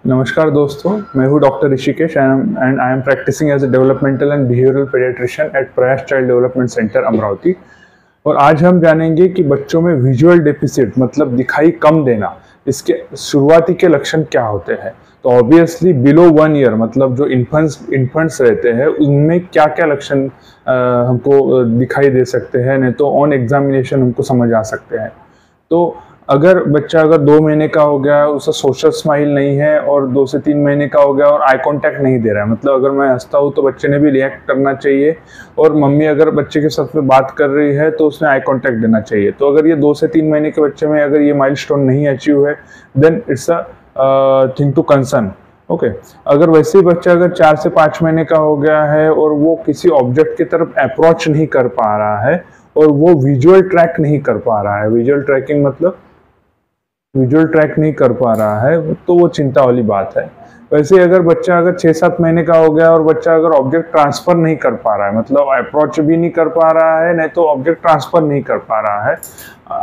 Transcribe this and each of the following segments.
नमस्कार दोस्तों, मैं हूँ doctor Rishikesh and I am practising as a developmental and behavioural paediatrician at Prayas child development centre Amravati. और आज हम जानेंगे कि बच्चों में विजुअल डेफिसिट मतलब दिखाई कम देना, इसके शुरुआती के लक्षण क्या होते हैं। तो ऑब्वियसली बिलो 1 ईयर मतलब जो इन्फेंट्स रहते हैं उनमें क्या क्या लक्षण हमको दिखाई दे सकते हैं, नहीं तो ऑन एग्जामिनेशन हमको समझ आ सकते हैं। तो अगर बच्चा 2 महीने का हो गया, उसका सोशल स्माइल नहीं है, और 2 से 3 महीने का हो गया और आई कांटेक्ट नहीं दे रहा है, मतलब अगर मैं हंसता हूँ तो बच्चे ने भी रिएक्ट करना चाहिए, और मम्मी अगर बच्चे के साथ में बात कर रही है तो उसने आई कांटेक्ट देना चाहिए। तो अगर ये 2 से 3 महीने के बच्चे में अगर ये माइलस्टोन नहीं अचीव है, then it's a thing to concern. Okay, अगर वैसे ही बच्चा अगर 4 से 5 महीने का हो गया है और वो किसी ऑब्जेक्ट की तरफ अप्रोच नहीं कर पा रहा है और वो विजुअल ट्रैक नहीं कर पा रहा है, विजुअल ट्रैकिंग मतलब विजुअल ट्रैक नहीं कर पा रहा है, तो वो चिंता वाली बात है। वैसे अगर बच्चा 6-7 महीने का हो गया और बच्चा अगर ऑब्जेक्ट ट्रांसफर नहीं कर पा रहा है, मतलब अप्रोच भी नहीं कर पा रहा है, नहीं तो ऑब्जेक्ट ट्रांसफर नहीं कर पा रहा है,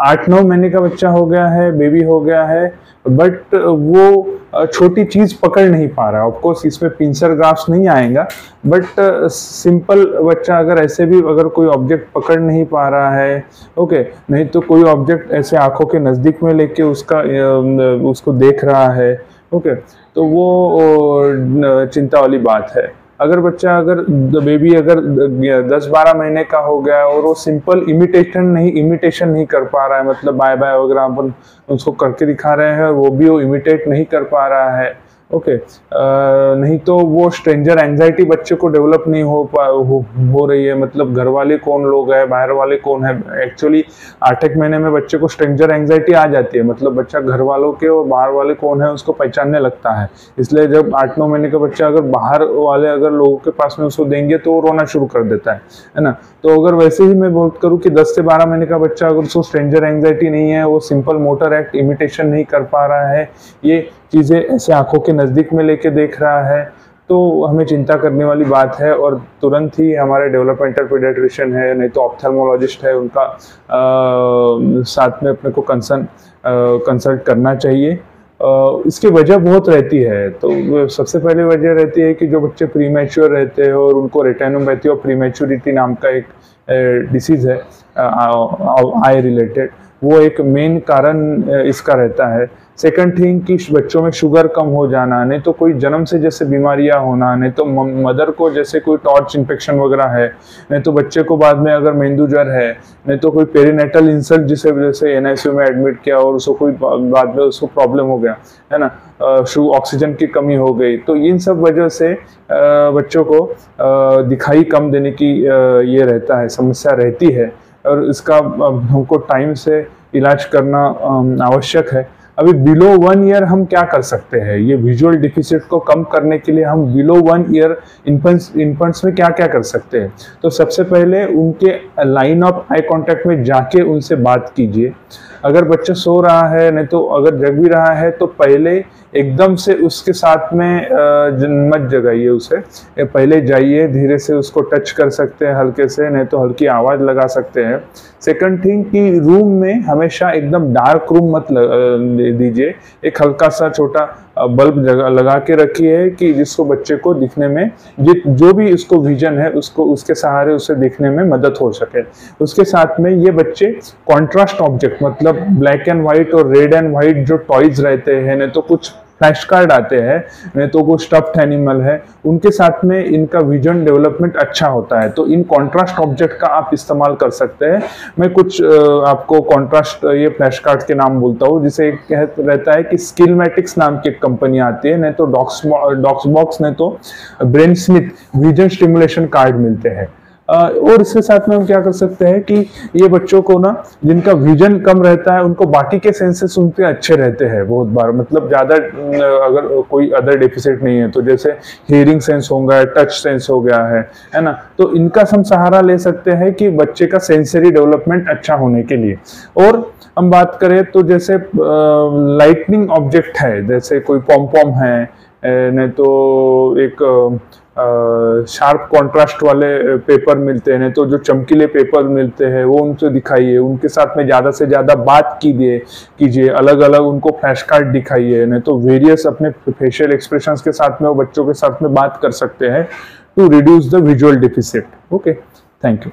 8-9 महीने का बच्चा हो गया है, बेबी हो गया है, बट वो छोटी चीज पकड़ नहीं पा रहा है। ऑफकोर्स इसमें पिंसर ग्राफ्स नहीं आएगा, बट सिंपल बच्चा अगर ऐसे भी अगर कोई ऑब्जेक्ट पकड़ नहीं पा रहा है, ओके, नहीं तो कोई ऑब्जेक्ट ऐसे आंखों के नजदीक में लेके उसको देख रहा है, ओके, तो वो चिंता वाली बात है। अगर बच्चा बेबी 10-12 महीने का हो गया और वो सिंपल इमिटेशन नहीं कर पा रहा है, मतलब बाय बाय वगैरह अपन उसको करके दिखा रहे हैं, वो भी वो इमिटेट नहीं कर पा रहा है, ओके, नहीं तो वो स्ट्रेंजर एंजाइटी बच्चे को डेवलप नहीं हो रही है, मतलब घर वाले कौन लोग हैं, बाहर वाले कौन है। एक्चुअली 8 महीने में बच्चे को स्ट्रेंजर एंजाइटी आ जाती है, मतलब बच्चा घर वालों के और बाहर वाले कौन है उसको पहचानने लगता है। इसलिए जब 8-9 महीने का बच्चा अगर बाहर वाले अगर लोगों के पास में उसको देंगे तो वो रोना शुरू कर देता है ना। तो अगर वैसे ही मैं बात करूँ कि 10 से 12 महीने का बच्चा अगर उसको स्ट्रेंजर एंजाइटी नहीं है, वो सिंपल मोटर एक्ट इमिटेशन नहीं कर पा रहा है, ये चीजें ऐसे आंखों के नजदीक में लेके देख रहा है, तो हमें चिंता करने वाली बात है। और तुरंत ही हमारे डेवलपमेंटल पीडियाट्रिशियन है, नहीं तो ऑप्थेल्मोलॉजिस्ट है, उनका साथ में अपने को कंसल्ट करना चाहिए। इसकी वजह बहुत रहती है। तो सबसे पहले वजह रहती है कि जो बच्चे प्रीमैच्योर रहते हैं और उनको रेटिनोपैथी और प्रीमैच्योरिटी नाम का एक डिसीज है आई रिलेटेड, वो एक मेन कारण इसका रहता है। सेकंड थिंग कि बच्चों में शुगर कम हो जाना, नहीं तो कोई जन्म से जैसे बीमारियां होना, नहीं तो मदर को जैसे कोई टॉर्च इन्फेक्शन वगैरह है, नहीं तो बच्चे को बाद में अगर मेंदू ज्वर है, नहीं तो कोई पेरिनेटल इंसल्ट जिसे वजह से एनआईसीयू में एडमिट किया और उसको कोई बाद में उसको प्रॉब्लम हो गया है ना, ऑक्सीजन की कमी हो गई, तो इन सब वजह से बच्चों को दिखाई कम देने की ये रहता है, समस्या रहती है, और इसका हमको टाइम से इलाज करना आवश्यक है। अभी बिलो 1 ईयर हम क्या कर सकते हैं, ये विजुअल डिफिसिट को कम करने के लिए हम बिलो 1 ईयर इन्फेंट्स में क्या क्या कर सकते हैं। तो सबसे पहले उनके लाइन ऑफ आई कांटेक्ट में जाके उनसे बात कीजिए। अगर बच्चा सो रहा है, नहीं तो अगर जग भी रहा है, तो पहले एकदम से उसके साथ में मत जगाइए उसे, पहले जाइए, धीरे से उसको टच कर सकते हैं हल्के से, नहीं तो हल्की आवाज लगा सकते हैं। सेकंड थिंग कि रूम में हमेशा एकदम डार्क रूम मत दीजिए, एक हल्का सा छोटा बल्ब लगा के रखिए कि जिसको बच्चे को दिखने में जो भी उसको विजन है उसको उसके सहारे उसे दिखने में मदद हो सके। उसके साथ में ये बच्चे कॉन्ट्रास्ट ऑब्जेक्ट मतलब ब्लैक एंड व्हाइट और रेड एंड व्हाइट जो टॉयज रहते हैं, नहीं तो कुछ फ्लैश कार्ड आते हैं, नहीं तो कोई स्टफ्ड एनिमल है, उनके साथ में इनका विजन डेवलपमेंट अच्छा होता है। तो इन कॉन्ट्रास्ट ऑब्जेक्ट का आप इस्तेमाल कर सकते हैं। मैं कुछ आपको कॉन्ट्रास्ट ये फ्लैश कार्ड के नाम बोलता हूँ, जिसे रहता है कि स्किलमेटिक्स नाम की एक कंपनी आती है, नहीं तो डॉक्स बॉक्स, नहीं तो brain Smith vision stimulation card मिलते हैं। और इसके साथ में हम क्या कर सकते हैं कि ये बच्चों को ना जिनका विजन कम रहता है उनको बाकी के सेंसेस उनके अच्छे रहते हैं बहुत बार, मतलब ज्यादा अगर कोई अदर डेफिसिट नहीं है, तो जैसे हियरिंग सेंस हो गया, टच सेंस हो गया है ना, तो इनका हम सहारा ले सकते हैं कि बच्चे का सेंसरी डेवलपमेंट अच्छा होने के लिए। और हम बात करें तो जैसे लाइटनिंग ऑब्जेक्ट है, जैसे कोई पॉम पॉम है, नहीं तो एक शार्प कॉन्ट्रास्ट वाले पेपर मिलते हैं, तो जो चमकीले पेपर मिलते हैं वो उनसे दिखाइए, उनके साथ में ज़्यादा से ज़्यादा बात कीजिए, अलग अलग उनको फ्लैश कार्ड दिखाइए, नहीं तो वेरियस अपने फेशियल एक्सप्रेशंस के साथ में वो बच्चों के साथ में बात कर सकते हैं to reduce the visual deficit. Okay, thank you.